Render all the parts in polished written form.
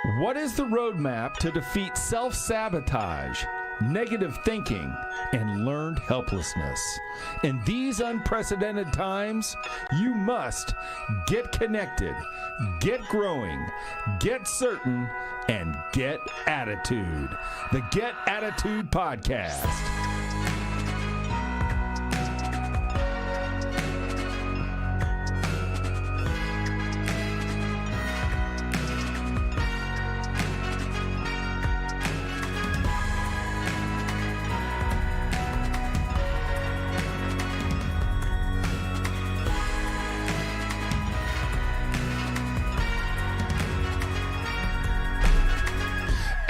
What is the roadmap to defeat self-sabotage, negative thinking, and learned helplessness? In these unprecedented times, you must get connected, get growing, get certain, and get attitude. The Get Attitude Podcast.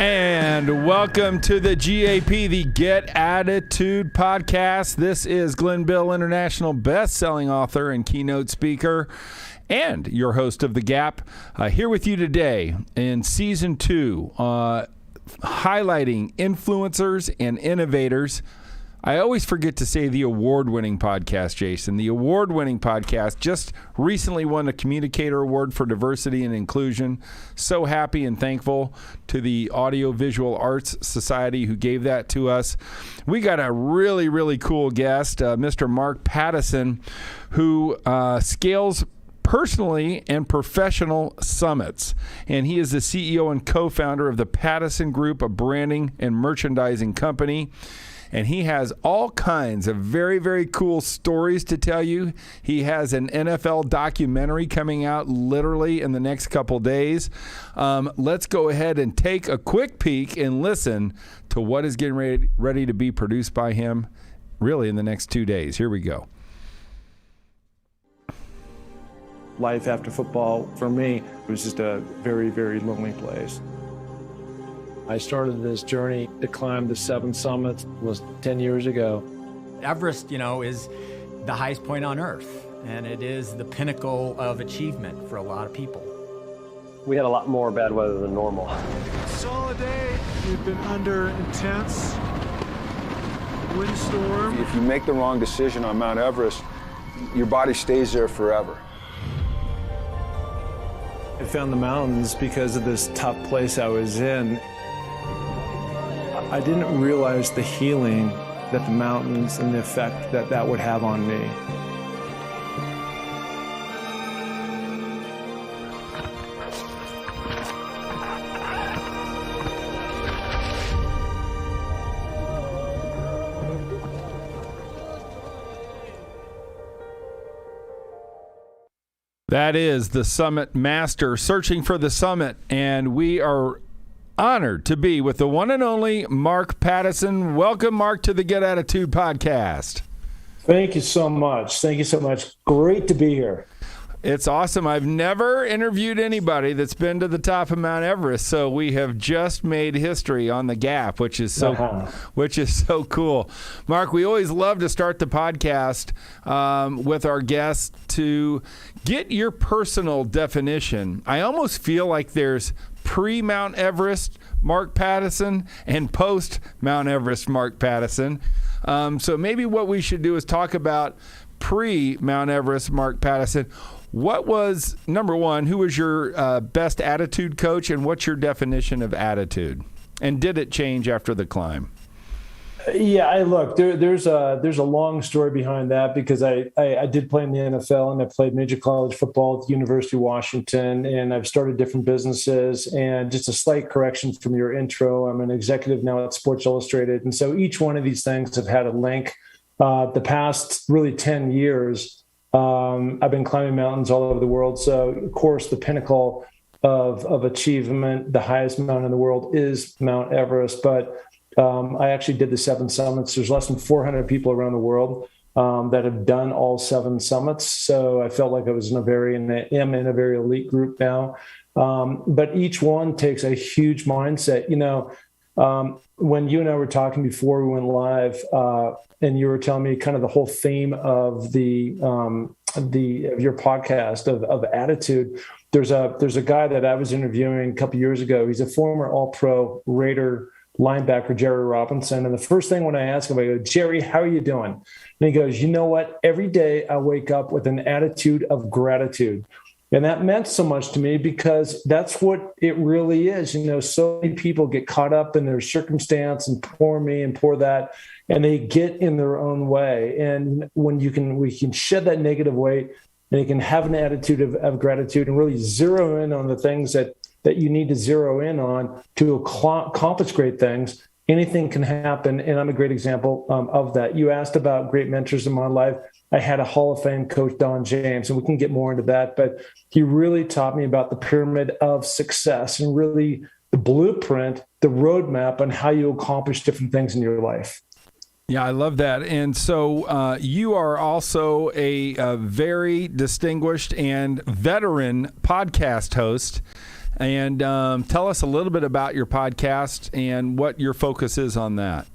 And welcome to the GAP, the Get Attitude Podcast. This is Glenn Bill, international best-selling author and keynote speaker, and your host of The Gap, here with you today in Season 2, highlighting influencers and innovators. I always forget to say the award-winning podcast, Jason. The award-winning podcast just recently won a Communicator Award for Diversity and Inclusion. So happy and thankful to the Audiovisual Arts Society who gave that to us. We got a really, really cool guest, Mr. Mark Pattison, who scales personally and professional summits. And he is the CEO and co-founder of the Pattison Group, a branding and merchandising company. And he has all kinds of very, very cool stories to tell you. He has an NFL documentary coming out literally in the next couple days. Let's go ahead and take a quick peek and listen to what is getting ready to be produced by him really in the next 2 days. Here we go. Life after football, for me, was just a very, very lonely place. I started this journey to climb the 7 summits was 10 years ago. Everest, is the highest point on Earth, and it is the pinnacle of achievement for a lot of people. We had a lot more bad weather than normal. Solid day. We've been under intense windstorm. If you make the wrong decision on Mount Everest, your body stays there forever. I found the mountains because of this tough place I was in. I didn't realize the healing that the mountains and the effect that that would have on me. That is the Summit Master searching for the summit, and we are honored to be with the one and only Mark Pattison. Welcome, Mark, to the Get Attitude Podcast. Thank you so much. Thank you so much. Great to be here. It's awesome. I've never interviewed anybody that's been to the top of Mount Everest, so we have just made history on the Gap, which is so cool. Mark, we always love to start the podcast with our guests to get your personal definition. I almost feel like there's pre-Mount Everest Mark Pattison and post-Mount Everest Mark Pattison. So maybe what we should do is talk about pre-Mount Everest Mark Pattison. What was, number one, who was your best attitude coach, and what's your definition of attitude? And did it change after the climb? Yeah, there's a long story behind that because I did play in the NFL and I played major college football at the University of Washington, and I've started different businesses. And just a slight correction from your intro, I'm an executive now at Sports Illustrated. And so each one of these things have had a link. The past really 10 years, I've been climbing mountains all over the world. So of course, the pinnacle of achievement, the highest mountain in the world is Mount Everest. But I actually did the 7 summits. There's less than 400 people around the world that have done all 7 summits. So I felt like I was am in a very elite group now. But each one takes a huge mindset. When you and I were talking before we went live, and you were telling me kind of the whole theme of your podcast of attitude. There's a guy that I was interviewing a couple of years ago. He's a former All-Pro Raider linebacker, Jerry Robinson. And the first thing when I ask him, I go, Jerry, how are you doing? And he goes, you know what? Every day I wake up with an attitude of gratitude. And that meant so much to me because that's what it really is. So many people get caught up in their circumstance and poor me and poor that, and they get in their own way. And when we can shed that negative weight, and you can have an attitude of gratitude and really zero in on the things that you need to zero in on to accomplish great things, anything can happen. And I'm a great example of that. You asked about great mentors in my life. I had a Hall of Fame coach, Don James, and we can get more into that, but he really taught me about the pyramid of success and really the blueprint, the roadmap on how you accomplish different things in your life. Yeah, I love that. And so you are also a very distinguished and veteran podcast host. And tell us a little bit about your podcast and what your focus is on that.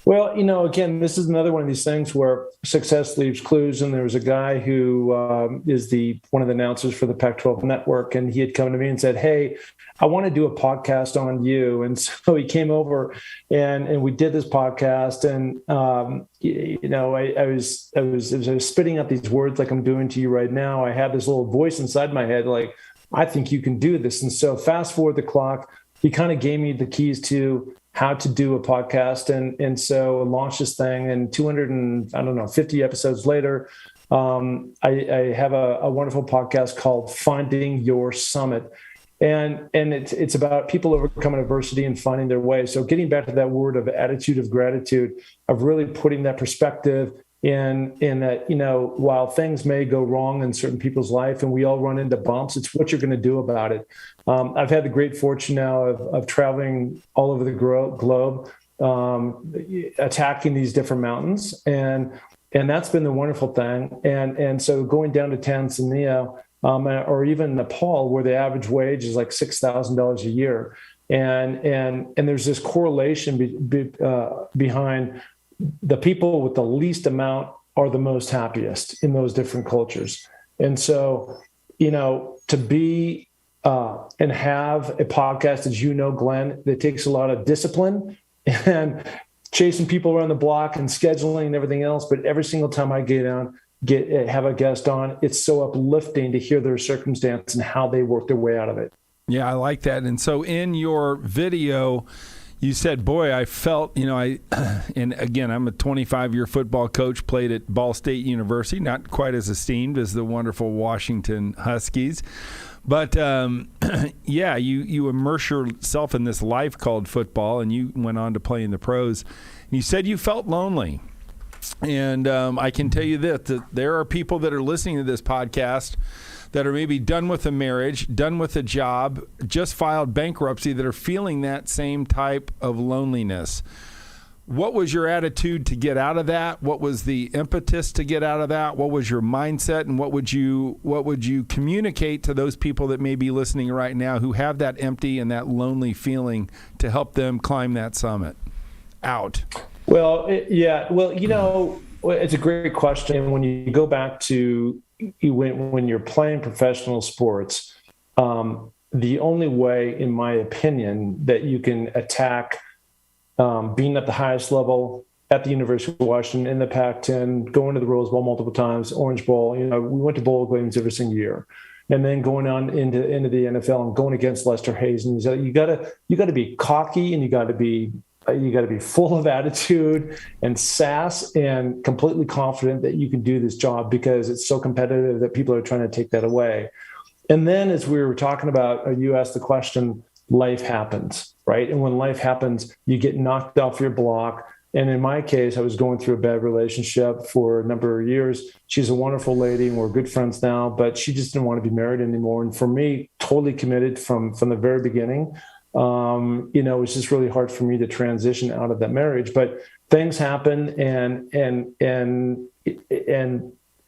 Well, again, this is another one of these things where success leaves clues. And there was a guy who is one of the announcers for the Pac-12 network. And he had come to me and said, "Hey, I want to do a podcast on you." And so he came over and we did this podcast. And, I was spitting out these words like I'm doing to you right now. I had this little voice inside my head, like, I think you can do this. And so fast forward the clock, he kind of gave me the keys to how to do a podcast. And so I launched this thing, and 50 episodes later, I have a wonderful podcast called Finding Your Summit. And it's about people overcoming adversity and finding their way. So getting back to that word of attitude of gratitude, of really putting that perspective in that, while things may go wrong in certain people's life and we all run into bumps, it's what you're going to do about it. I've had the great fortune now of traveling all over the globe, attacking these different mountains. And that's been the wonderful thing. And so going down to Tanzania, or even Nepal, where the average wage is like $6,000 a year. And there's this correlation behind the people with the least amount are the most happiest in those different cultures. And so, to be and have a podcast, as Glenn, that takes a lot of discipline and chasing people around the block and scheduling and everything else. But every single time I have a guest on, it's so uplifting to hear their circumstance and how they work their way out of it. Yeah, I like that. And so in your video, you said, boy, I felt, and again, I'm a 25-year football coach, played at Ball State University, not quite as esteemed as the wonderful Washington Huskies. But, yeah, you immerse yourself in this life called football, and you went on to play in the pros. And you said you felt lonely. And I can tell you that there are people that are listening to this podcast that are maybe done with a marriage, done with a job, just filed bankruptcy, that are feeling that same type of loneliness. What was your attitude to get out of that? What was the impetus to get out of that? What was your mindset, and what would you communicate to those people that may be listening right now who have that empty and that lonely feeling to help them climb that summit out? Well, it's a great question. When you go back to when you're playing professional sports, the only way, in my opinion, that you can attack being at the highest level at the University of Washington, in the Pac-10, going to the Rose Bowl multiple times, Orange Bowl, we went to bowl games every single year. And then going on into the NFL and going against Lester Hayes. And you gotta be cocky, and you gotta be full of attitude and sass and completely confident that you can do this job, because it's so competitive that people are trying to take that away. And then, as we were talking about, you asked the question, life happens, right? And when life happens, you get knocked off your block. And in my case, I was going through a bad relationship for a number of years. She's a wonderful lady, and we're good friends now, but she just didn't want to be married anymore. And for me, totally committed from the very beginning. It was just really hard for me to transition out of that marriage, but things happen, and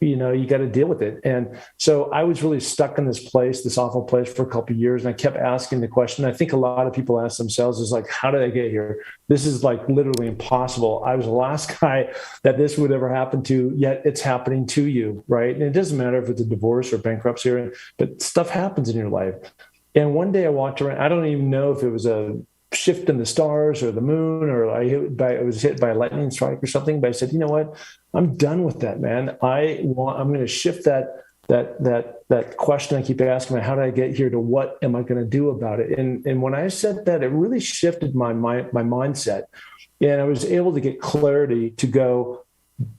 you got to deal with it. And so I was really stuck in this awful place for a couple of years. And I kept asking the question. I think a lot of people ask themselves is like, how did I get here? This is like literally impossible. I was the last guy that this would ever happen to, yet it's happening to you. Right. And it doesn't matter if it's a divorce or bankruptcy, but stuff happens in your life. And one day I walked around, I don't even know if it was a shift in the stars or the moon, or I was hit by a lightning strike or something, but I said, you know what? I'm done with that, man. I'm going to shift that that question I keep asking, how did I get here, to what am I going to do about it? And when I said that, it really shifted my mindset, and I was able to get clarity to go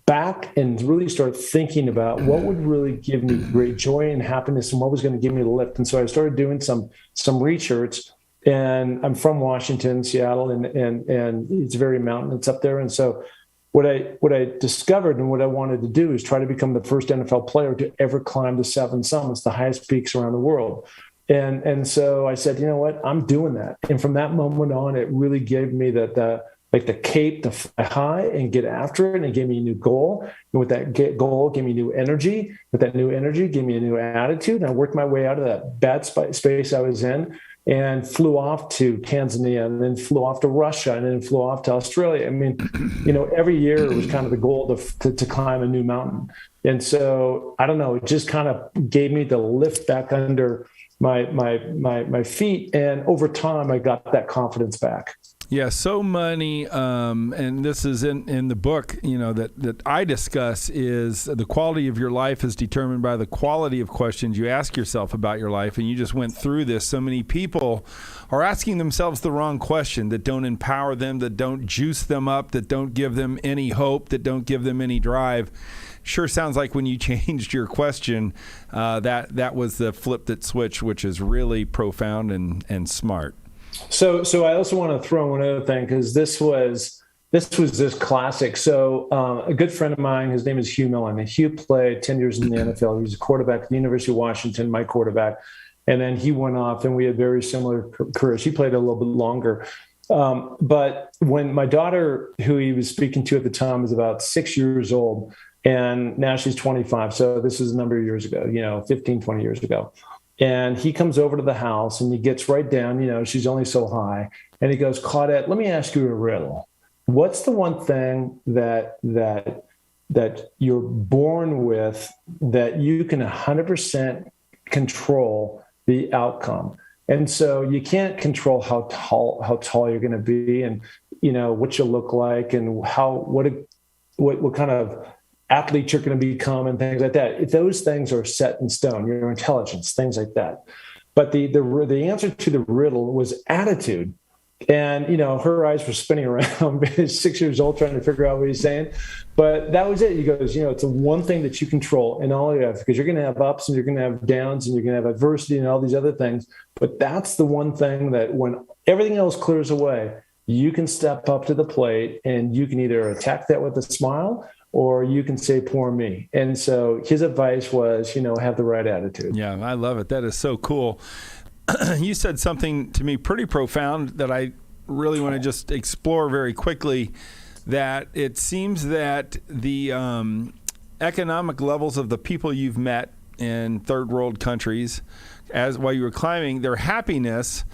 back and really start thinking about what would really give me great joy and happiness, and what was going to give me the lift. And so I started doing some research. And I'm from Washington, Seattle, and it's very mountainous up there. And so what I discovered and what I wanted to do is try to become the first NFL player to ever climb the 7 summits, the highest peaks around the world. And so I said, you know what, I'm doing that. And from that moment on, it really gave me the cape to fly high and get after it. And it gave me a new goal. And with that goal, gave me new energy. With that new energy, gave me a new attitude. And I worked my way out of that bad space I was in, and flew off to Tanzania, and then flew off to Russia, and then flew off to Australia. I mean, every year it was kind of the goal to climb a new mountain. And so, I don't know, it just kind of gave me the lift back under my feet. And over time, I got that confidence back. Yeah, so many, and this is in the book, that I discuss, is the quality of your life is determined by the quality of questions you ask yourself about your life. And you just went through this. So many people are asking themselves the wrong question, that don't empower them, that don't juice them up, that don't give them any hope, that don't give them any drive. Sure sounds like when you changed your question, that was the flip that switch, which is really profound and smart. So I also want to throw one other thing, because this was just classic. So a good friend of mine, his name is Hugh Millen. And Hugh played 10 years in the NFL. He was a quarterback at the University of Washington, my quarterback. And then he went off, and we had very similar careers. He played a little bit longer. But when my daughter, who he was speaking to at the time, was about 6 years old, and now she's 25. So this is a number of years ago, 15, 20 years ago. And he comes over to the house, and he gets right down, she's only so high. And he goes, Claudette, let me ask you a riddle. What's the one thing that you're born with that you can 100% control the outcome? And so you can't control how tall you're going to be, and, what you look like, and what kind of athlete you're going to become, and things like that. If those things are set in stone, your intelligence, things like that. But the answer to the riddle was attitude. And, her eyes were spinning around, 6 years old, trying to figure out what he's saying. But that was it. He goes, it's the one thing that you control in all your life, because you're going to have ups and you're going to have downs and you're going to have adversity and all these other things. But that's the one thing that when everything else clears away, you can step up to the plate, and you can either attack that with a smile, or you can say, poor me. And so his advice was, have the right attitude. Yeah, I love it. That is so cool. You said something to me pretty profound that I really want to just explore very quickly, that it seems that the economic levels of the people you've met in third world countries, while you were climbing, their happiness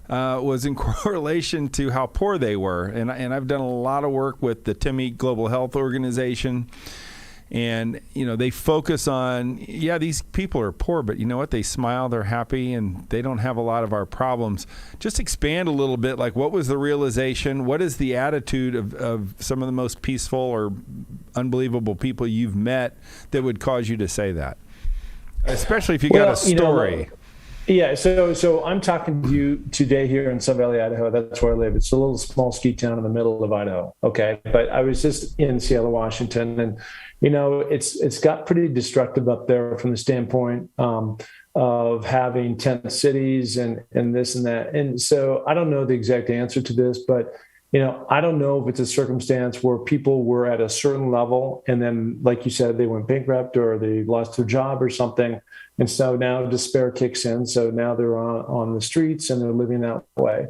was in correlation to how poor they were. And I've done a lot of work with the TIMI Global Health Organization. And, they focus on, these people are poor, but you know what? They smile, they're happy, and they don't have a lot of our problems. Just expand a little bit, like what was the realization? What is the attitude of some of the most peaceful or unbelievable people you've met that would cause you to say that? Especially if you got a story. Yeah, so I'm talking to you today here in Sun Valley, Idaho. That's where I live. It's a little small ski town in the middle of Idaho. Okay, but I was just in Seattle, Washington, and it's got pretty destructive up there from the standpoint of having tent cities and this and that. And so I don't know the exact answer to this, but I don't know if it's a circumstance where people were at a certain level, and then, like you said, they went bankrupt or they lost their job or something. And so now despair kicks in. So now they're on the streets and they're living that way.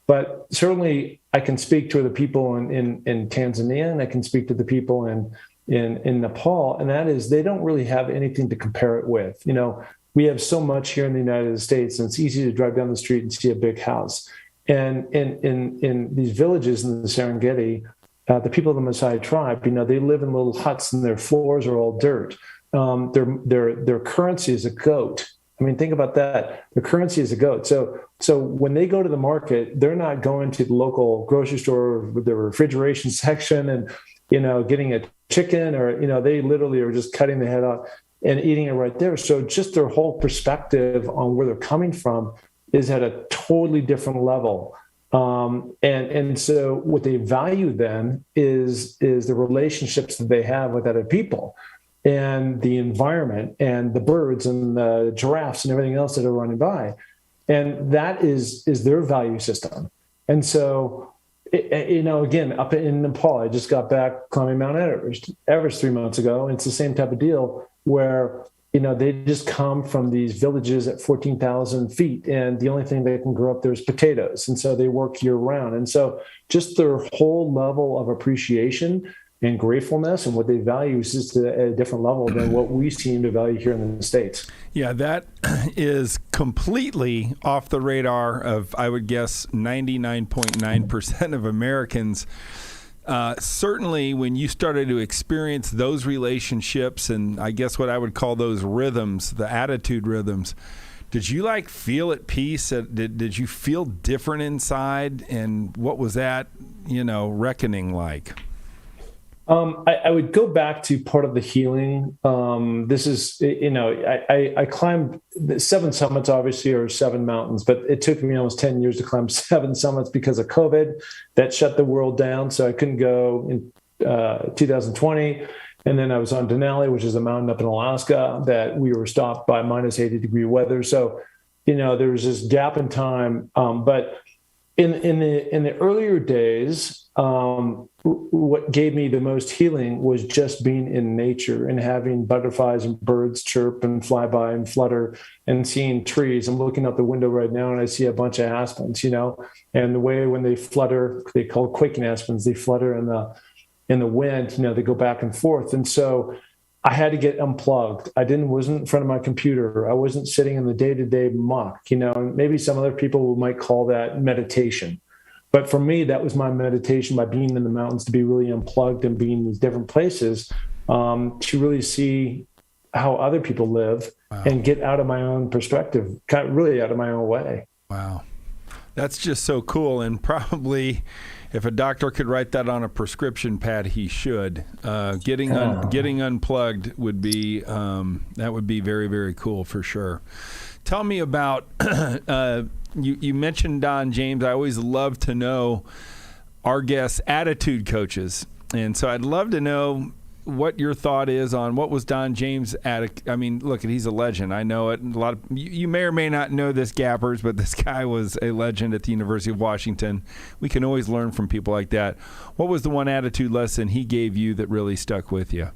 But certainly I can speak to the people in Tanzania, and I can speak to the people in Nepal. And that is, they don't really have anything to compare it with. We have so much here in the United States, and it's easy to drive down the street and see a big house. And in these villages in the Serengeti, the people of the Maasai tribe, they live in little huts, and their floors are all dirt. Their currency is a goat. I mean, think about that. The currency is a goat. So when they go to the market, they're not going to the local grocery store with the refrigeration section and, getting a chicken, or, they literally are just cutting the head off. and eating it right there. So just their whole perspective on where they're coming from is at a totally different level. And so what they value then is the relationships that they have with other people and the environment and the birds and the giraffes and everything else that are running by. And that is their value system. And so, again, up in Nepal, I just got back climbing Mount Everest 3 months ago. And it's the same type of deal where, they just come from these villages at 14,000 feet. And the only thing they can grow up there is potatoes. And so they work year round. And so just their whole level of appreciation and gratefulness and what they value is just at a different level than what we seem to value here in the States. Yeah, that is completely off the radar of, I would guess, 99.9% of Americans. Certainly when you started to experience those relationships and I guess what I would call those rhythms, the attitude rhythms, did you feel at peace? Did you feel different inside? And what was that, reckoning like? I would go back to part of the healing. This is, I climbed 7 summits, obviously, or 7 mountains, but it took me almost 10 years to climb 7 summits because of COVID. That shut the world down. So I couldn't go in 2020. And then I was on Denali, which is a mountain up in Alaska that we were stopped by minus 80-degree weather. So, there was this gap in time. But in the earlier days, what gave me the most healing was just being in nature and having butterflies and birds chirp and fly by and flutter and seeing trees. I'm looking out the window right now and I see a bunch of aspens, and the way when they flutter, they call quaking aspens, they flutter in the wind, they go back and forth. And so I had to get unplugged. Wasn't in front of my computer. I wasn't sitting in the day-to-day muck, maybe some other people might call that meditation. But for me, that was my meditation, by being in the mountains, to be really unplugged and being in these different places, to really see how other people live. Wow. And get out of my own perspective, really out of my own way. Wow. That's just so cool. And probably if a doctor could write that on a prescription pad, he should. Getting unplugged would be, that would be very, very cool for sure. Tell me about, you mentioned Don James. I always love to know our guests' attitude coaches. And so I'd love to know what your thought is on what was Don James' I mean, look, he's a legend. I know it. A lot of you may or may not know this, Gappers, but this guy was a legend at the University of Washington. We can always learn from people like that. What was the one attitude lesson he gave you that really stuck with you?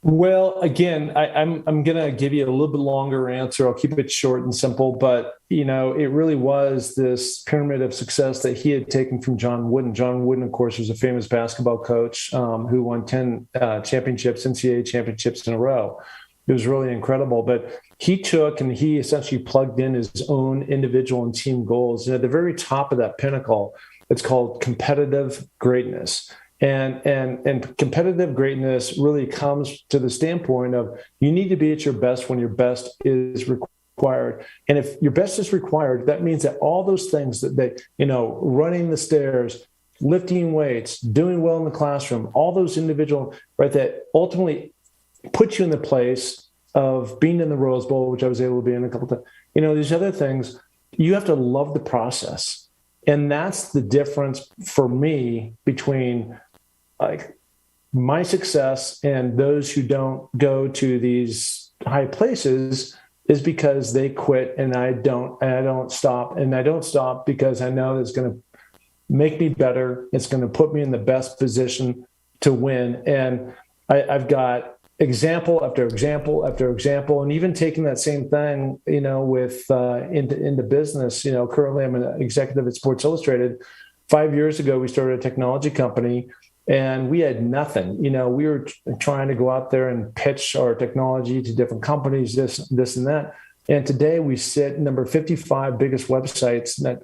Well, again, I'm going to give you a little bit longer answer. I'll keep it short and simple, but it really was this pyramid of success that he had taken from John Wooden. John Wooden, of course, was a famous basketball coach who won 10 championships, NCAA championships in a row. It was really incredible, but he took and he essentially plugged in his own individual and team goals. And at the very top of that pinnacle, it's called competitive greatness. And competitive greatness really comes to the standpoint of you need to be at your best when your best is required. And if your best is required, that means that all those things that running the stairs, lifting weights, doing well in the classroom, all those individual, right, that ultimately put you in the place of being in the Rose Bowl, which I was able to be in a couple of times. These other things, you have to love the process. And that's the difference for me between my success and those who don't go to these high places, is because they quit and I don't stop. And I don't stop because I know it's going to make me better. It's going to put me in the best position to win. And I've got example after example after example, and even taking that same thing, with into business. Currently I'm an executive at Sports Illustrated. 5 years ago, we started a technology company, and we had nothing. We were trying to go out there and pitch our technology to different companies, this and that. And today we sit number 55 biggest websites. That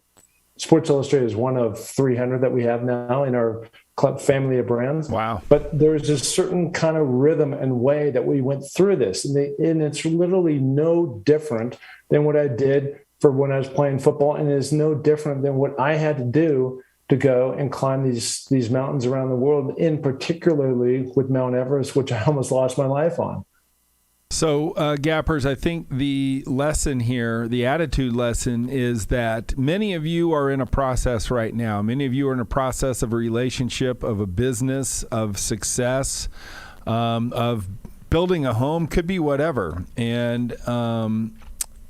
Sports Illustrated is one of 300 that we have now in our club family of brands. Wow. But there's a certain kind of rhythm and way that we went through this. And it's literally no different than what I did for when I was playing football. And it's no different than what I had to do to go and climb these mountains around the world, in particularly with Mount Everest, which I almost lost my life on. So, Gappers, I think the lesson here, the attitude lesson, is that many of you are in a process right now. Many of you are in a process of a relationship, of a business, of success, of building a home, could be whatever. And,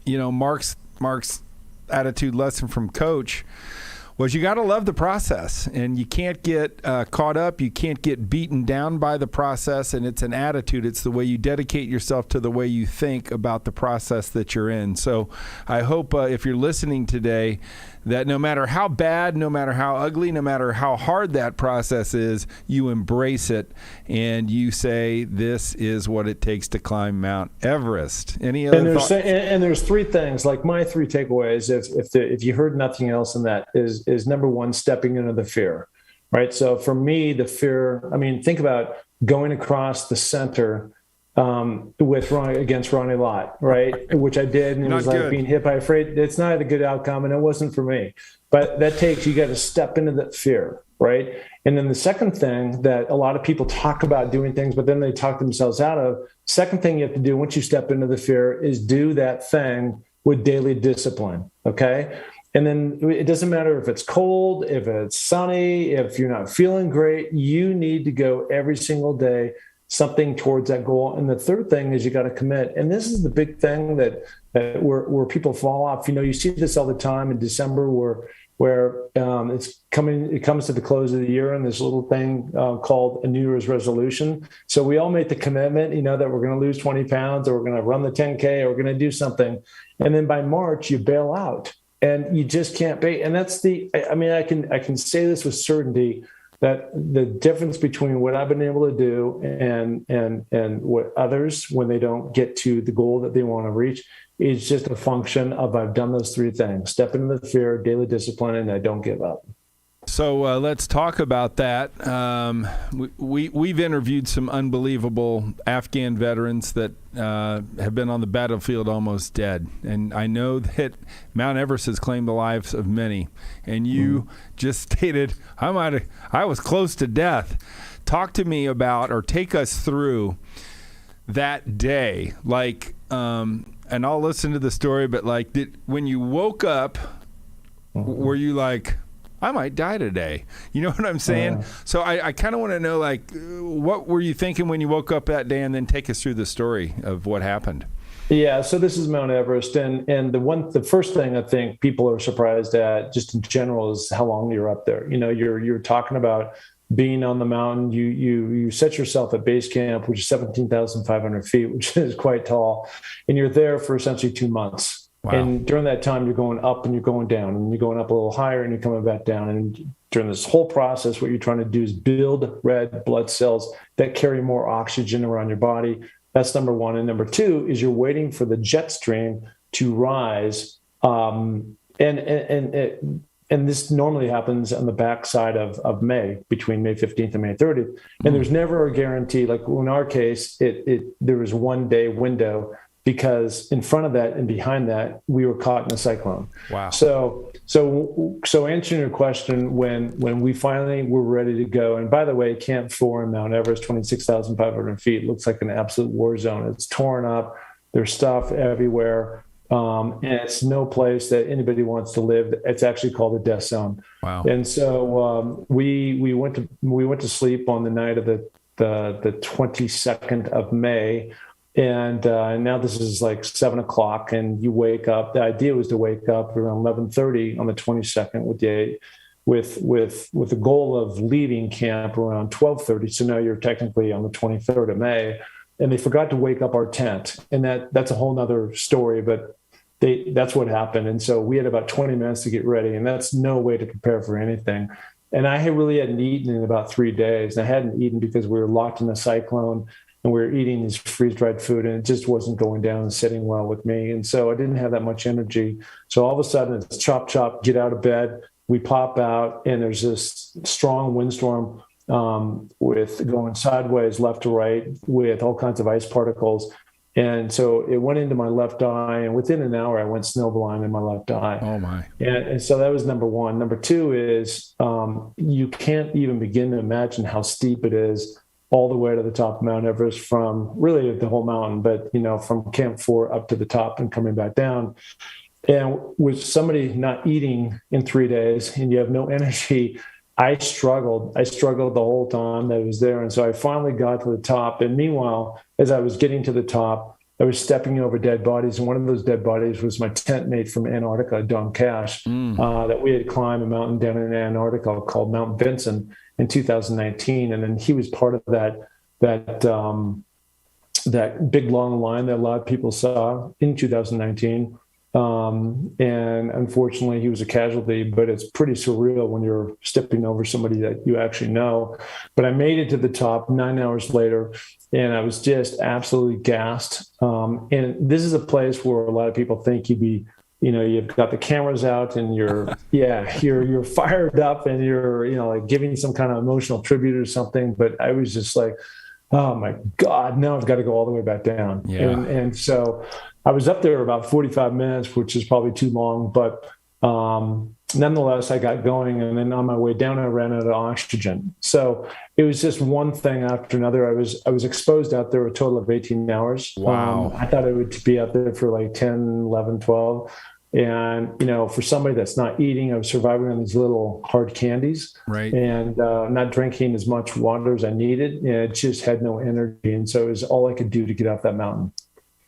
Mark's attitude lesson from Coach was you got to love the process, and you can't get caught up. You can't get beaten down by the process, and it's an attitude. It's the way you dedicate yourself to the way you think about the process that you're in. So I hope if you're listening today that no matter how bad, no matter how ugly, no matter how hard that process is, you embrace it and you say, this is what it takes to climb Mount Everest. Any other thoughts? And there's three things, like my three takeaways, if you heard nothing else in that, is number one, stepping into the fear, right? So for me, the fear, think about going across the center against Ronnie Lott, right? Which I did, and it was like being hit by a freight. It's not a good outcome, and it wasn't for me. But you got to step into that fear, right? And then the second thing that a lot of people talk about doing things, but then they talk themselves out of. Second thing you have to do once you step into the fear is do that thing with daily discipline, okay? And then it doesn't matter if it's cold, if it's sunny, if you're not feeling great, you need to go every single day something towards that goal. And the third thing is you got to commit. And this is the big thing that where people fall off. You see this all the time in December where it comes to the close of the year, and this little thing called a New Year's resolution. So we all make the commitment, that we're going to lose 20 pounds, or we're going to run the 10K, or we're going to do something. And then by March, you bail out, and you just can't pay. And that's I can say this with certainty, that the difference between what I've been able to do and what others, when they don't get to the goal that they want to reach, is just a function of I've done those three things: step into the fear, daily discipline, and I don't give up. So let's talk about that. We've interviewed some unbelievable Afghan veterans that have been on the battlefield almost dead. And I know that Mount Everest has claimed the lives of many. And you just stated, I was close to death. Talk to me about, or take us through that day. And I'll listen to the story, but when you woke up, were you like, I might die today? You know what I'm saying? So I kind of want to know, what were you thinking when you woke up that day, and then take us through the story of what happened. Yeah, so this is Mount Everest, and the first thing I think people are surprised at, just in general, is how long you're up there. You're talking about being on the mountain. You set yourself at base camp, which is 17,500 feet, which is quite tall, and you're there for essentially 2 months. Wow. And during that time, you're going up and you're going down, and you're going up a little higher and you're coming back down. And during this whole process, what you're trying to do is build red blood cells that carry more oxygen around your body. That's number one. And number two is you're waiting for the jet stream to rise. And this normally happens on the backside of May, between May 15th and May 30th. And there's never a guarantee. Like in our case, there was 1 day window, because in front of that and behind that, we were caught in a cyclone. Wow. So answering your question, when we finally were ready to go, and by the way, Camp 4 in Mount Everest, 26,500 feet, looks like an absolute war zone. It's torn up. There's stuff everywhere. And it's no place that anybody wants to live. It's actually called a death zone. Wow. And so we went to sleep on the night of the 22nd of May. And now this is like 7 o'clock, and you wake up. The idea was to wake up around 11:30 on the 22nd with the goal of leaving camp around 12:30. So now you're technically on the 23rd of May, and they forgot to wake up our tent, and that's a whole nother story. But that's what happened, and so we had about 20 minutes to get ready, and that's no way to prepare for anything. And I really hadn't eaten in about 3 days. And I hadn't eaten because we were locked in a cyclone. And we were eating this freeze-dried food, and it just wasn't going down and sitting well with me. And so I didn't have that much energy. So all of a sudden, it's chop, chop, get out of bed. We pop out, and there's this strong windstorm with going sideways, left to right, with all kinds of ice particles. And so it went into my left eye, and within an hour, I went snowblind in my left eye. Oh my! And so that was number one. Number two is you can't even begin to imagine how steep it is all the way to the top of Mount Everest, from really the whole mountain, but from Camp 4 up to the top and coming back down. And with somebody not eating in 3 days and you have no energy, I struggled the whole time that I was there. And so I finally got to the top. And meanwhile, as I was getting to the top, I was stepping over dead bodies. And one of those dead bodies was my tent mate from Antarctica, Don Cash, that we had climbed a mountain down in Antarctica called Mount Vinson in 2019. And then he was part of that big long line that a lot of people saw in 2019. And unfortunately, he was a casualty, but it's pretty surreal when you're stepping over somebody that you actually know. But I made it to the top 9 hours later, and I was just absolutely gassed. And this is a place where a lot of people think you've got the cameras out and you're fired up and you're, like giving some kind of emotional tribute or something. But I was just like, oh my God, now I've got to go all the way back down. Yeah. And so I was up there about 45 minutes, which is probably too long, but nonetheless, I got going. And then on my way down, I ran out of oxygen. So it was just one thing after another. I was exposed out there a total of 18 hours. Wow. I thought I would be out there for like 10, 11, 12. And, for somebody that's not eating, I was surviving on these little hard candies, right, and not drinking as much water as I needed. And it just had no energy. And so it was all I could do to get off that mountain.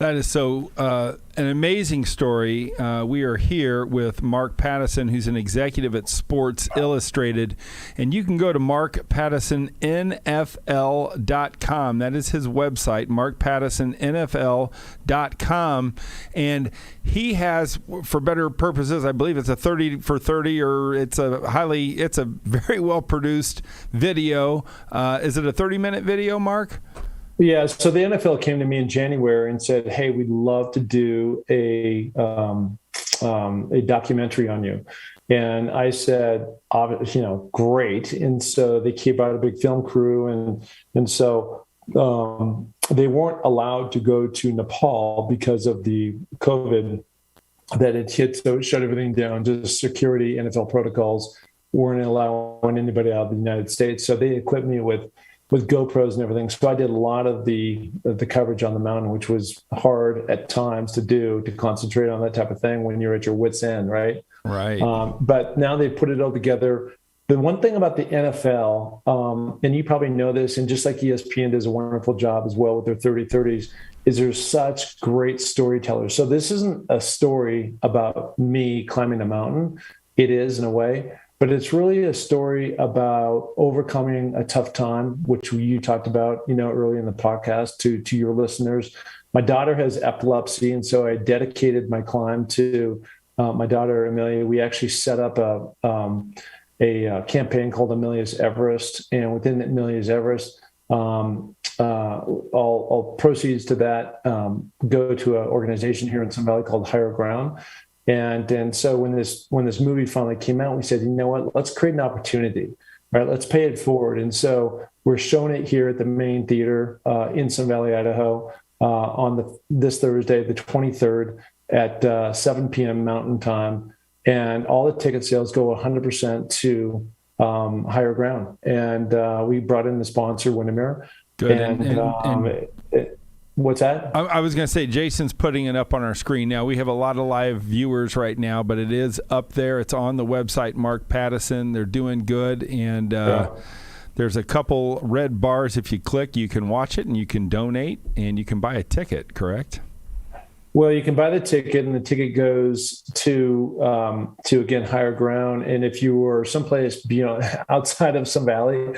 That is so an amazing story. We are here with Mark Pattison, who's an executive at Sports Illustrated. And you can go to markpattisonnfl.com. That is his website, markpattisonnfl.com. And he has, for better purposes, I believe it's a 30 for 30, or it's a very well-produced video. Is it a 30-minute video, Mark? Yeah, so the NFL came to me in January and said, "Hey, we'd love to do a documentary on you." And I said, great. And so they keep out a big film crew, and so they weren't allowed to go to Nepal because of the COVID that it hit. So it shut everything down. Just security, NFL protocols weren't allowing anybody out of the United States. So they equipped me with GoPros and everything. So I did a lot of the coverage on the mountain, which was hard at times to concentrate on that type of thing when you're at your wit's end, right? Right. But now they put it all together. The one thing about the NFL, and you probably know this, and just like ESPN does a wonderful job as well with their 30-30s, is there's such great storytellers. So this isn't a story about me climbing a mountain. It is in a way, but it's really a story about overcoming a tough time, which you talked about, early in the podcast to your listeners. My daughter has epilepsy, and so I dedicated my climb to my daughter, Amelia. We actually set up a campaign called Amelia's Everest, and within Amelia's Everest, all proceeds to that go to an organization here in Sun Valley called Higher Ground. And so when this movie finally came out, we said, you know what, let's create an opportunity, right? Let's pay it forward. And so we're showing it here at the main theater in Sun Valley, Idaho, on this Thursday, the 23rd at 7 p.m. Mountain Time. And all the ticket sales go 100% to Higher Ground. And we brought in the sponsor, Windermere. Good. And what's that? I was going to say, Jason's putting it up on our screen now. We have a lot of live viewers right now, but it is up there. It's on the website, Mark Pattison. They're doing good. And there's a couple red bars. If you click, you can watch it and you can donate and you can buy a ticket, correct? Well, you can buy the ticket, and the ticket goes to again, Higher Ground. And if you were someplace outside of Sun Valley,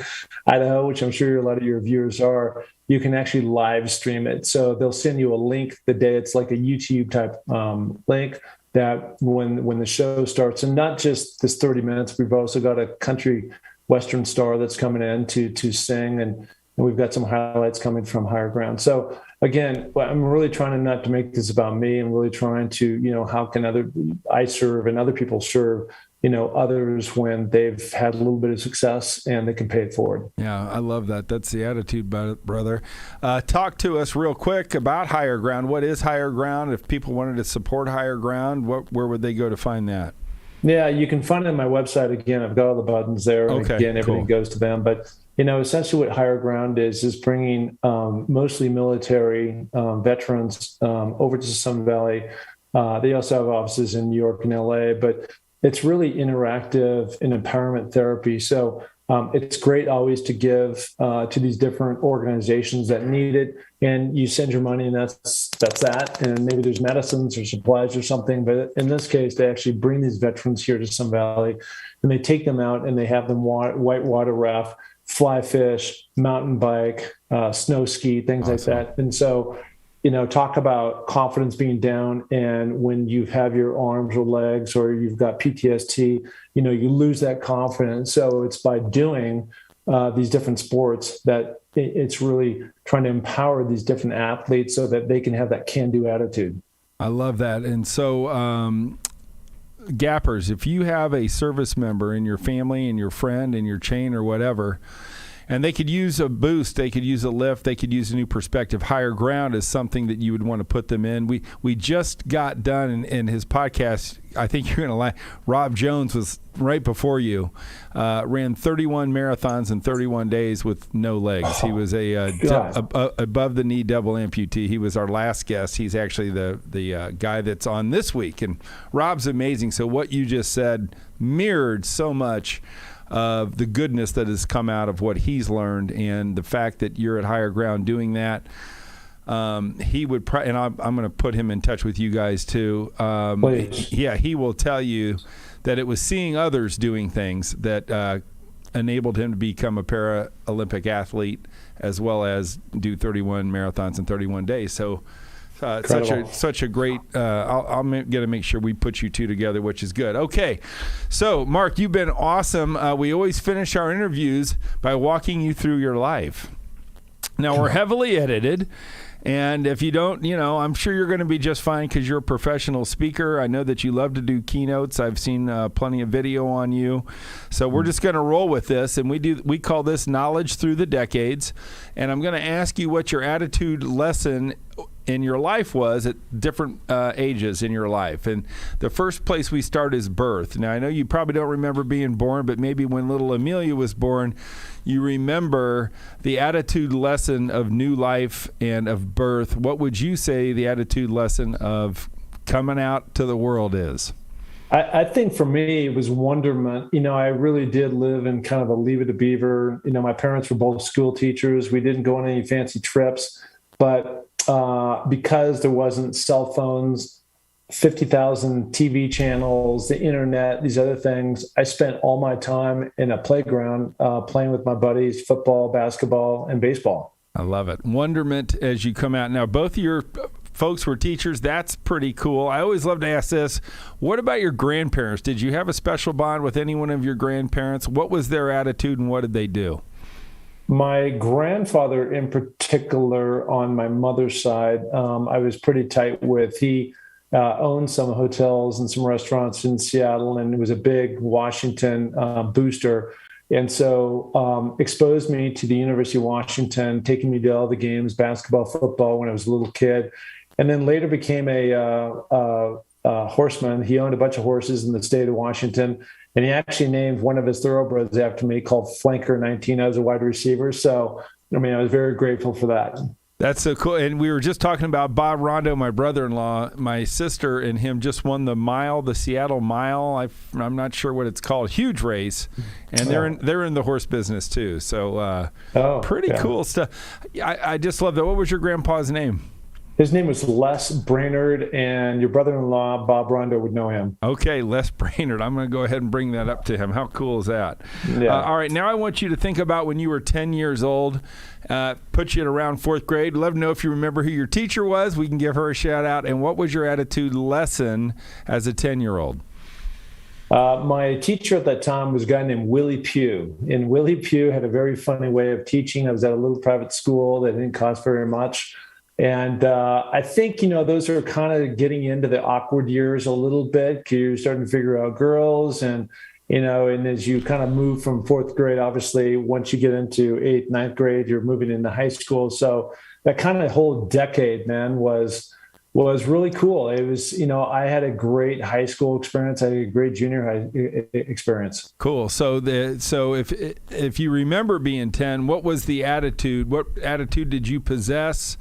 Idaho, which I'm sure a lot of your viewers are, you can actually live stream it. So they'll send you a link the day. It's like a YouTube type link that when the show starts, and not just this 30 minutes, we've also got a country western star that's coming in to sing, and we've got some highlights coming from Higher Ground. So again, I'm really trying not to make this about me. I'm really trying to, how can I serve and other people serve others when they've had a little bit of success and they can pay it forward. Yeah, I love that. That's the attitude, brother. Talk to us real quick about Higher Ground. What is Higher Ground? If people wanted to support Higher Ground, where would they go to find that? Yeah, you can find it on my website. Again, I've got all the buttons there. Okay, again, everything cool. goes to them. But, essentially what Higher Ground is bringing mostly military veterans over to Sun Valley. They also have offices in New York and LA, but it's really interactive and empowerment therapy. So it's great always to give to these different organizations that need it. And you send your money and that's that. And maybe there's medicines or supplies or something. But in this case, they actually bring these veterans here to Sun Valley and they take them out and they have them whitewater raft, fly fish, mountain bike, snow ski, things Awesome. like that. And so, talk about confidence being down. And when you have your arms or legs or you've got PTSD, you lose that confidence. So it's by doing these different sports that it's really trying to empower these different athletes so that they can have that can-do attitude. I love that. And so, Gappers, if you have a service member in your family and your friend and your chain or whatever, and they could use a boost, they could use a lift, they could use a new perspective. Higher Ground is something that you would want to put them in. We just got done in his podcast. I think you're going to like. Rob Jones was right before you. Ran 31 marathons in 31 days with no legs. He was above the knee double amputee. He was our last guest. He's actually the guy that's on this week. And Rob's amazing. So what you just said mirrored so much of the goodness that has come out of what he's learned, and the fact that you're at Higher Ground doing that. He would, and I'm going to put him in touch with you guys too. Yeah, he will tell you that it was seeing others doing things that enabled him to become a Paralympic athlete, as well as do 31 marathons in 31 days. So. Such a great. I'm going to make sure we put you two together, which is good. Okay, so Mark, you've been awesome. We always finish our interviews by walking you through your life. Now we're heavily edited. And if you don't, I'm sure you're going to be just fine because you're a professional speaker. I know that you love to do keynotes. I've seen plenty of video on you. So we're just going to roll with this, and we call this Knowledge Through the Decades. And I'm going to ask you what your attitude lesson in your life was at different ages in your life. And the first place we start is birth. Now, I know you probably don't remember being born, but maybe when little Amelia was born, you remember the attitude lesson of new life and of birth. What would you say the attitude lesson of coming out to the world is? I think for me, it was wonderment. I really did live in kind of a Leave It to Beaver. My parents were both school teachers. We didn't go on any fancy trips, but because there wasn't cell phones, 50,000 TV channels, the internet, these other things, I spent all my time in a playground playing with my buddies, football, basketball, and baseball. I love it. Wonderment as you come out. Now, both of your folks were teachers. That's pretty cool. I always love to ask this. What about your grandparents? Did you have a special bond with any one of your grandparents? What was their attitude and what did they do? My grandfather in particular, on my mother's side, I was pretty tight with. He owned some hotels and some restaurants in Seattle, and was a big Washington booster. And so exposed me to the University of Washington, taking me to all the games, basketball, football, when I was a little kid. And then later became a horseman. He owned a bunch of horses in the state of Washington. And he actually named one of his thoroughbreds after me, called Flanker 19. I was a wide receiver. So, I was very grateful for that. That's so cool. And we were just talking about Bob Rondo, my brother-in-law. My sister and him just won the Seattle Mile. I'm not sure what it's called. Huge race. And they're in the horse business too. So pretty cool stuff. I just love that. What was your grandpa's name? His name was Les Brainerd, and your brother-in-law, Bob Rondo, would know him. Okay, Les Brainerd. I'm going to go ahead and bring that up to him. How cool is that? Yeah. All right, now I want you to think about when you were 10 years old, put you at around fourth grade. Love to know if you remember who your teacher was. We can give her a shout-out. And what was your attitude lesson as a 10-year-old? My teacher at that time was a guy named Willie Pugh. And Willie Pugh had a very funny way of teaching. I was at a little private school that didn't cost very much. And I think, those are kind of getting into the awkward years a little bit, because you're starting to figure out girls and as you kind of move from fourth grade, obviously, once you get into eighth, ninth grade, you're moving into high school. So that kind of whole decade, man, was really cool. It was, I had a great high school experience. I had a great junior high experience. Cool. So if you remember being 10, what was the attitude? What attitude did you possess?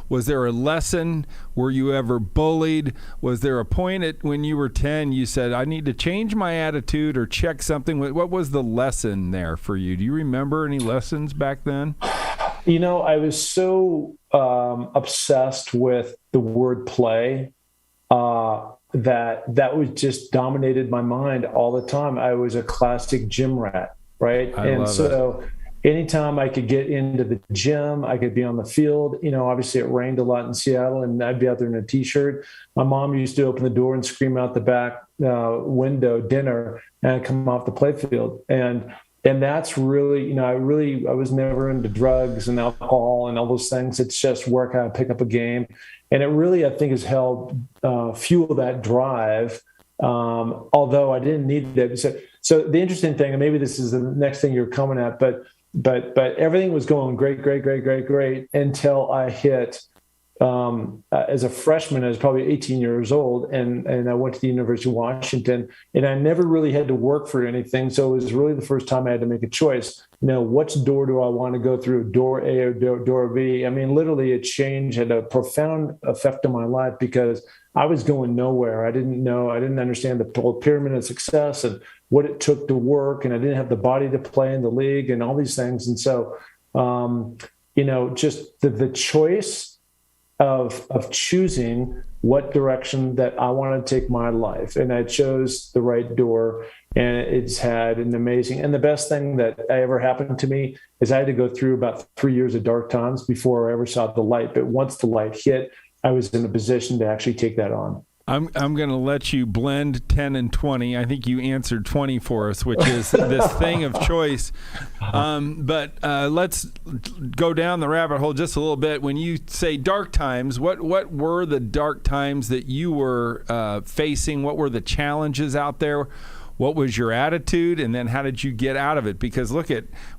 Was there a lesson? Were you ever bullied? Was there a point when you were 10 you said, I need to change my attitude or check something? What was the lesson there for you? Do you remember any lessons back then? I was so obsessed with the word play that was just dominated my mind all the time. I was a classic gym rat, right? Anytime I could get into the gym, I could be on the field. Obviously it rained a lot in Seattle, and I'd be out there in a t-shirt. My mom used to open the door and scream out the back window, dinner, and I'd come off the playfield. And that's really, I was never into drugs and alcohol and all those things. It's just work out, pick up a game. And it really, I think, has helped fuel that drive, although I didn't need that. So the interesting thing, and maybe this is the next thing you're coming at, but everything was going great until I hit, as a freshman. I was probably 18 years old, and I went to the University of Washington, and I never really had to work for anything. So it was really the first time I had to make a choice. Which door do I want to go through, door A or door B? I mean, literally had a profound effect on my life, because I was going nowhere. I didn't understand the pyramid of success and what it took to work, and I didn't have the body to play in the league and all these things. And so, just the choice of choosing what direction that I want to take my life. And I chose the right door, and it's had an amazing, and the best thing that ever happened to me is I had to go through about 3 years of dark times before I ever saw the light. But once the light hit, I was in a position to actually take that on. I'm going to let you blend 10 and 20. I think you answered 20 for us, which is this thing of choice. But let's go down the rabbit hole just a little bit. When you say dark times, what were the dark times that you were facing? What were the challenges out there? What was your attitude, and then how did you get out of it? Because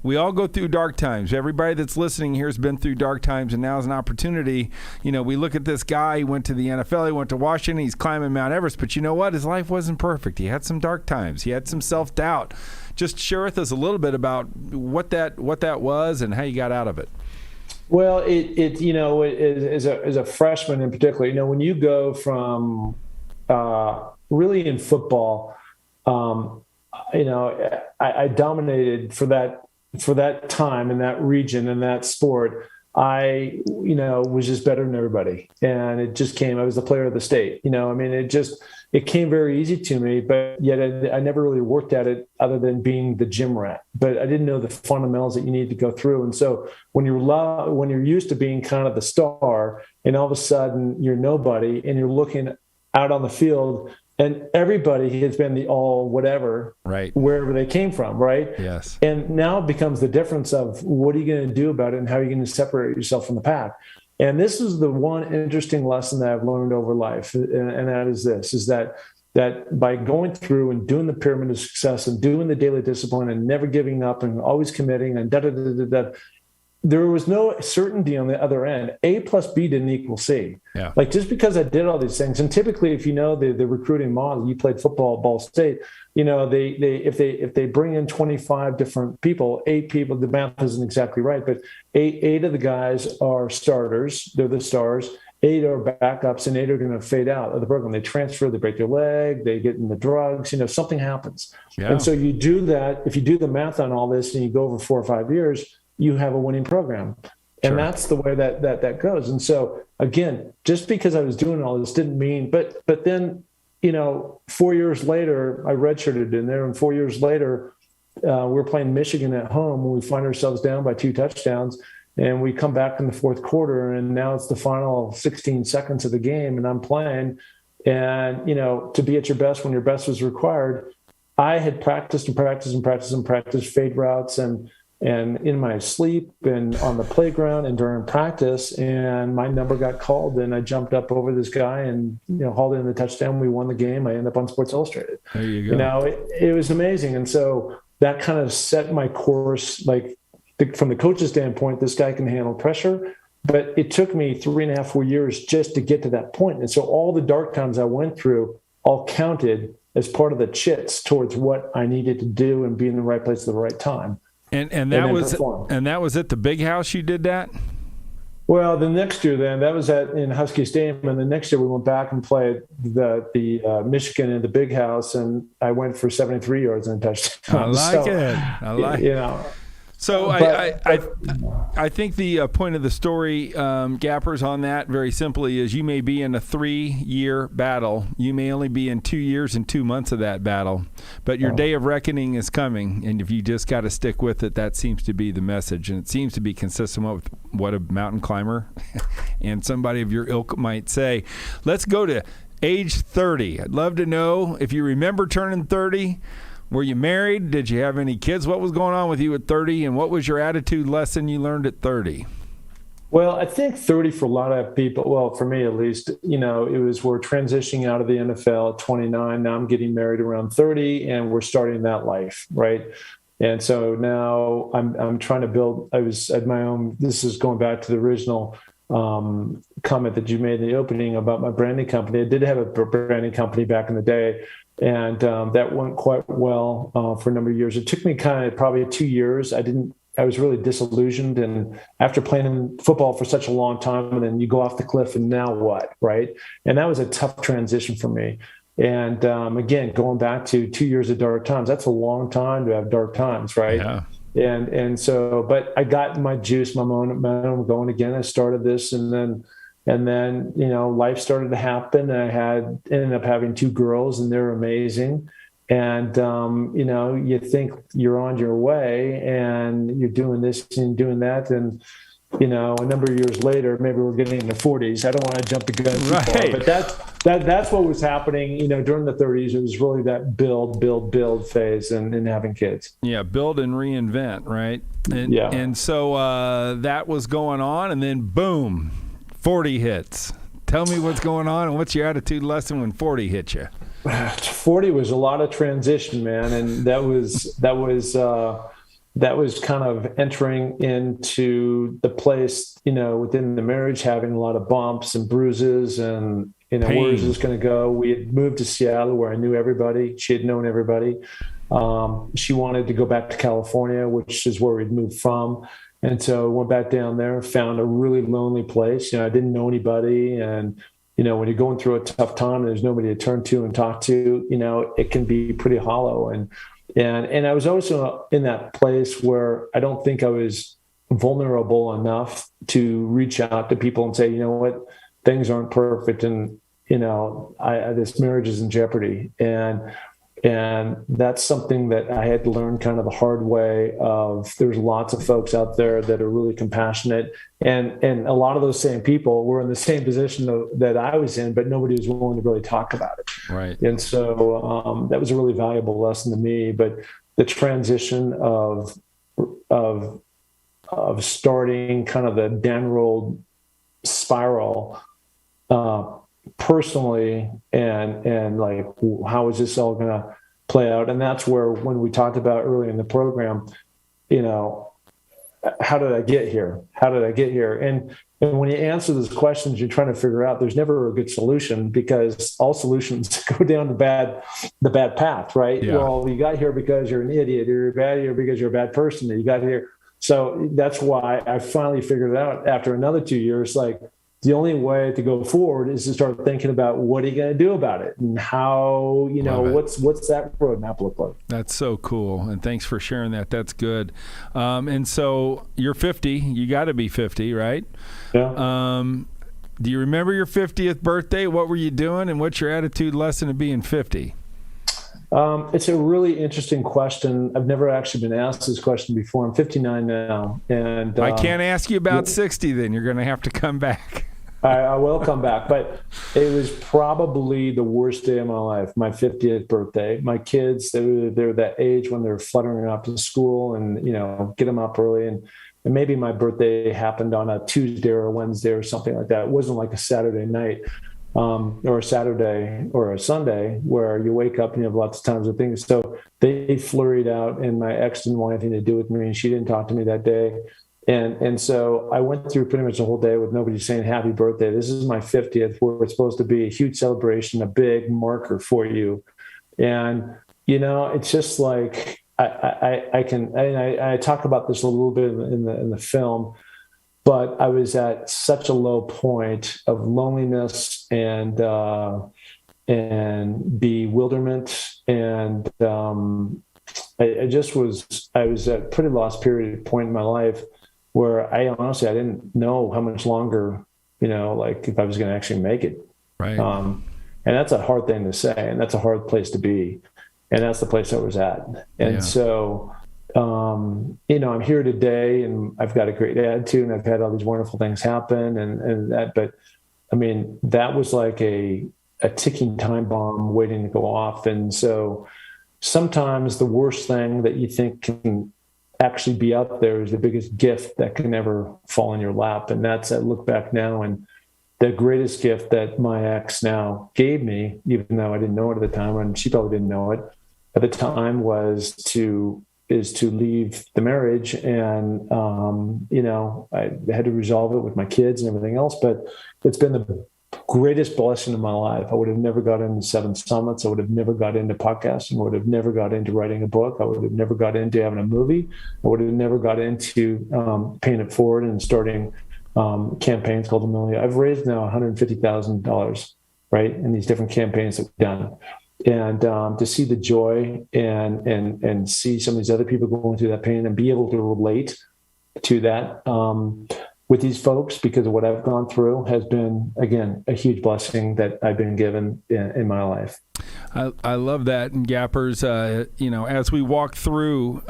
we all go through dark times. Everybody that's listening here has been through dark times, and now is an opportunity. We look at this guy, he went to the NFL, he went to Washington, he's climbing Mount Everest, but you know what? His life wasn't perfect. He had some dark times. He had some self-doubt. Just share with us a little bit about what that was and how you got out of it. Well, as a freshman in particular, when you go from really in football, I dominated for that time in that region and that sport. I, was just better than everybody, and it just came. I was the player of the state. It came very easy to me, but yet I never really worked at it other than being the gym rat. But I didn't know the fundamentals that you need to go through. And so when you're used to being kind of the star, and all of a sudden you're nobody, and you're looking out on the field, and everybody has been the all whatever, right, wherever they came from, right? Yes. And now it becomes the difference of what are you going to do about it, and how are you going to separate yourself from the pack? And this is the one interesting lesson that I've learned over life, and that is this: is that by going through and doing the pyramid of success and doing the daily discipline and never giving up and always committing and there was no certainty on the other end. A plus B didn't equal C. Yeah. Like, just because I did all these things, and typically, if you know the recruiting model, you played football at Ball State, if they bring in 25 different people, 8 people, the math isn't exactly right, but eight of the guys are starters, they're the stars, 8 are backups, and 8 are going to fade out of the program. They transfer, they break their leg, they get in the drugs, something happens. Yeah. And so you do that. If you do the math on all this and you go over 4 or 5 years, you have a winning program. And sure. That's the way that goes. And so, again, just because I was doing all this didn't mean, but then, 4 years later, I redshirted in there. And 4 years later, we're playing Michigan at home when we find ourselves down by 2 touchdowns. And we come back in the fourth quarter, and now it's the final 16 seconds of the game, and I'm playing. And, to be at your best when your best was required, I had practiced fade routes and and in my sleep and on the playground and during practice, and my number got called, and I jumped up over this guy and hauled in the touchdown. We won the game. I ended up on Sports Illustrated. There you go. It was amazing, and so that kind of set my course. Like from the coach's standpoint, this guy can handle pressure. But it took me 3.5, 4 years just to get to that point. And so all the dark times I went through all counted as part of the chits towards what I needed to do and be in the right place at the right time. And that was at the big house you did that? Well, the next year that was in Husky Stadium, and the next year we went back and played the Michigan in the big house, and I went for 73 yards and a touchdown. I like it. So I think the point of the story, Gappers, on that very simply is you may be in a 3-year battle. You may only be in 2 years and 2 months of that battle, but your day of reckoning is coming, and if you just got to stick with it, that seems to be the message, and it seems to be consistent with what a mountain climber and somebody of your ilk might say. Let's go to age 30. I'd love to know if you remember turning 30. Were you married? Did you have any kids? What was going on with you at 30, and what was your attitude lesson you learned at 30? Well, I think 30 for a lot of people, well, for me at least, it was we're transitioning out of the NFL at 29. Now I'm getting married around 30, and we're starting that life, right? And so now I'm trying to build. I was at my own. This is going back to the original comment that you made in the opening about my branding company. I did have a branding company back in the day. And that went quite well for a number of years. It took me kind of probably 2 years. I was really disillusioned. And after playing in football for such a long time, and then you go off the cliff, and now what, right? And that was a tough transition for me. And again, going back to 2 years of dark times, that's a long time to have dark times, right? Yeah. And so, but I got my juice, my momentum going again. I started this, and then life started to happen. I ended up having 2 girls, and they're amazing. And, you think you're on your way, and you're doing this and doing that. And, a number of years later, maybe we're getting in the 40s. I don't want to jump the gun too far, but that's what was happening, during the 30s. It was really that build phase and having kids. Yeah. Build and reinvent. Right. And so that was going on, and then boom, 40 hits. Tell me what's going on, and what's your attitude lesson when 40 hit you? 40 was a lot of transition, man, and that was kind of entering into the place, within the marriage, having a lot of bumps and bruises, and where is this going to go? We had moved to Seattle, where I knew everybody. She had known everybody. She wanted to go back to California, which is where we'd moved from. And so went back down there, found a really lonely place. I didn't know anybody. And, when you're going through a tough time and there's nobody to turn to and talk to, it can be pretty hollow. And I was also in that place where I don't think I was vulnerable enough to reach out to people and say, you know what, things aren't perfect. And, this marriage is in jeopardy. And that's something that I had to learn kind of the hard way of. There's lots of folks out there that are really compassionate. And a lot of those same people were in the same position that I was in, but nobody was willing to really talk about it. Right. And so that was a really valuable lesson to me. But the transition of starting kind of the downward spiral personally, and like, how is this all going to play out? And that's where, when we talked about early in the program, how did I get here? And when you answer those questions, you're trying to figure out, there's never a good solution, because all solutions go down the bad path, right? Yeah. Well, you got here because you're an idiot, or you're bad here because you're a bad person, and you got here. So that's why I finally figured it out after another 2 years, like, the only way to go forward is to start thinking about, what are you going to do about it, and how, what's that roadmap look like? That's so cool. And thanks for sharing that. That's good. And so you're 50, you got to be 50, right? Yeah. Do you remember your 50th birthday? What were you doing, and what's your attitude lesson of being 50? It's a really interesting question. I've never actually been asked this question before. I'm 59 now. And I can't ask you about 60 then. You're going to have to come back. I will come back. But it was probably the worst day of my life, my 50th birthday. My kids, they're that age when they're fluttering up to school and, get them up early. And maybe my birthday happened on a Tuesday or a Wednesday or something like that. It wasn't like a Saturday night. Or a Saturday or a Sunday where you wake up and you have lots of times of things. So they flurried out, and my ex didn't want anything to do with me, and she didn't talk to me that day. And so I went through pretty much the whole day with nobody saying happy birthday. This is my 50th, where it's supposed to be a huge celebration, a big marker for you. And, it's just like I talk about this a little bit in the film. But I was at such a low point of loneliness and bewilderment, and I was at a pretty lost point in my life where I didn't know how much longer, like if I was going to actually make it. Right. And that's a hard thing to say, and that's a hard place to be, and that's the place I was at, and so. I'm here today, and I've got a great attitude, and I've had all these wonderful things happen, and that. But I mean, that was like a ticking time bomb waiting to go off. And so, sometimes the worst thing that you think can actually be out there is the biggest gift that can ever fall in your lap. And that's, I look back now, and the greatest gift that my ex now gave me, even though I didn't know it at the time, and she probably didn't know it at the time, is to leave the marriage. And, I had to resolve it with my kids and everything else, but it's been the greatest blessing of my life. I would have never got into Seven Summits. I would have never got into podcasting. I would have never got into writing a book. I would have never got into having a movie. I would have never got into paying it forward and starting campaigns called The Million. I've raised now $150,000, right, in these different campaigns that we've done. And to see the joy and see some of these other people going through that pain and be able to relate to that with these folks because of what I've gone through has been, again, a huge blessing that I've been given in my life. I love that. And Gappers, as we walk through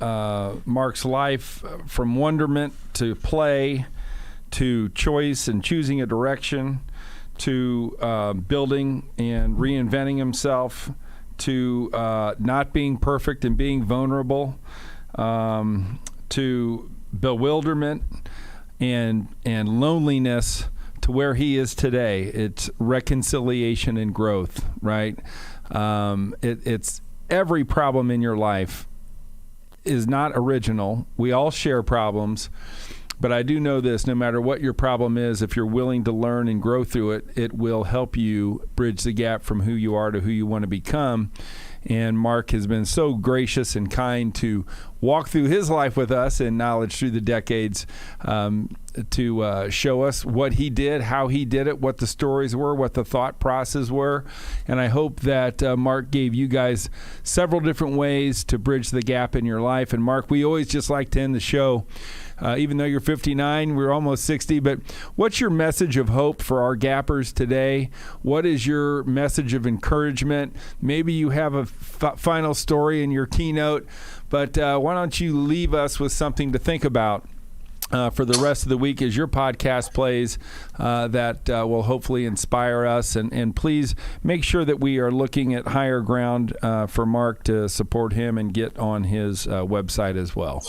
Mark's life, from wonderment to play to choice and choosing a direction, to building and reinventing himself, to not being perfect and being vulnerable, to bewilderment and loneliness, to where he is today. It's reconciliation and growth, right? It's every problem in your life is not original. We all share problems. But I do know this, no matter what your problem is, if you're willing to learn and grow through it, it will help you bridge the gap from who you are to who you want to become. And Mark has been so gracious and kind to walk through his life with us and knowledge through the decades to show us what he did, how he did it, what the stories were, what the thought process were. And I hope that Mark gave you guys several different ways to bridge the gap in your life. And Mark, we always just like to end the show, even though you're 59, we're almost 60, but what's your message of hope for our gappers today? What is your message of encouragement? Maybe you have a final story in your keynote, but why don't you leave us with something to think about for the rest of the week as your podcast plays that will hopefully inspire us. And please make sure that we are looking at higher ground for Mark to support him and get on his website as well.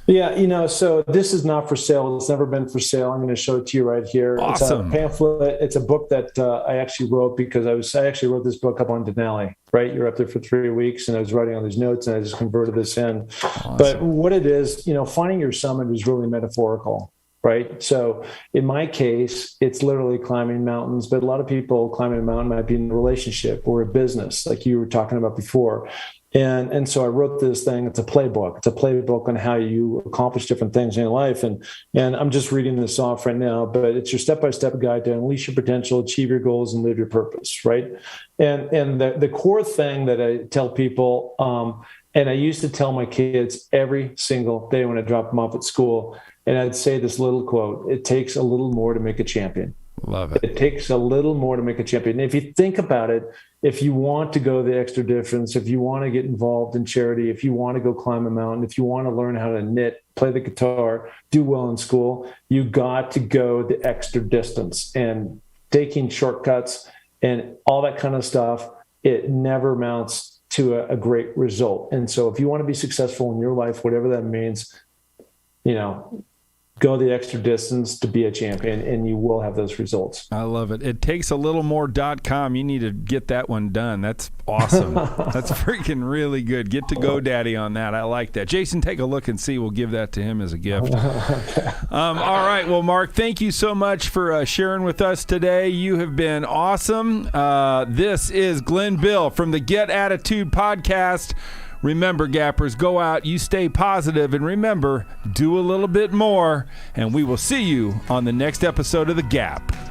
Yeah, so this is not for sale. It's never been for sale. I'm going to show it to you right here. Awesome. It's a pamphlet. It's a book that I actually wrote because I actually wrote this book up on Denali, right? You're up there for 3 weeks, and I was writing all these notes, and I just converted this in. Awesome. But what it is, finding your summit is really metaphorical, right? So in my case, it's literally climbing mountains, but a lot of people climbing a mountain might be in a relationship or a business, like you were talking about before. And so I wrote this thing. It's a playbook. It's a playbook on how you accomplish different things in your life. And I'm just reading this off right now, but it's your step-by-step guide to unleash your potential, achieve your goals, and live your purpose, right? And the core thing that I tell people, and I used to tell my kids every single day when I dropped them off at school, and I'd say this little quote: "It takes a little more to make a champion." Love it. It takes a little more to make a champion. And if you think about it, if you want to go the extra difference, if you want to get involved in charity, if you want to go climb a mountain, if you want to learn how to knit, play the guitar, do well in school. You got to go the extra distance, and taking shortcuts and all that kind of stuff, it never amounts to a great result. And so if you want to be successful in your life, whatever that means, go the extra distance to be a champion, and you will have those results. I love it. It takes a little more.com. You need to get that one done. That's awesome. That's freaking really good. Get to GoDaddy on that. I like that. Jason, take a look and see. We'll give that to him as a gift. Okay. All right. Well, Mark, thank you so much for sharing with us today. You have been awesome. This is Glenn Bill from the Get Attitude podcast. Remember, Gappers, go out, you stay positive, and remember, do a little bit more, and we will see you on the next episode of The Gap.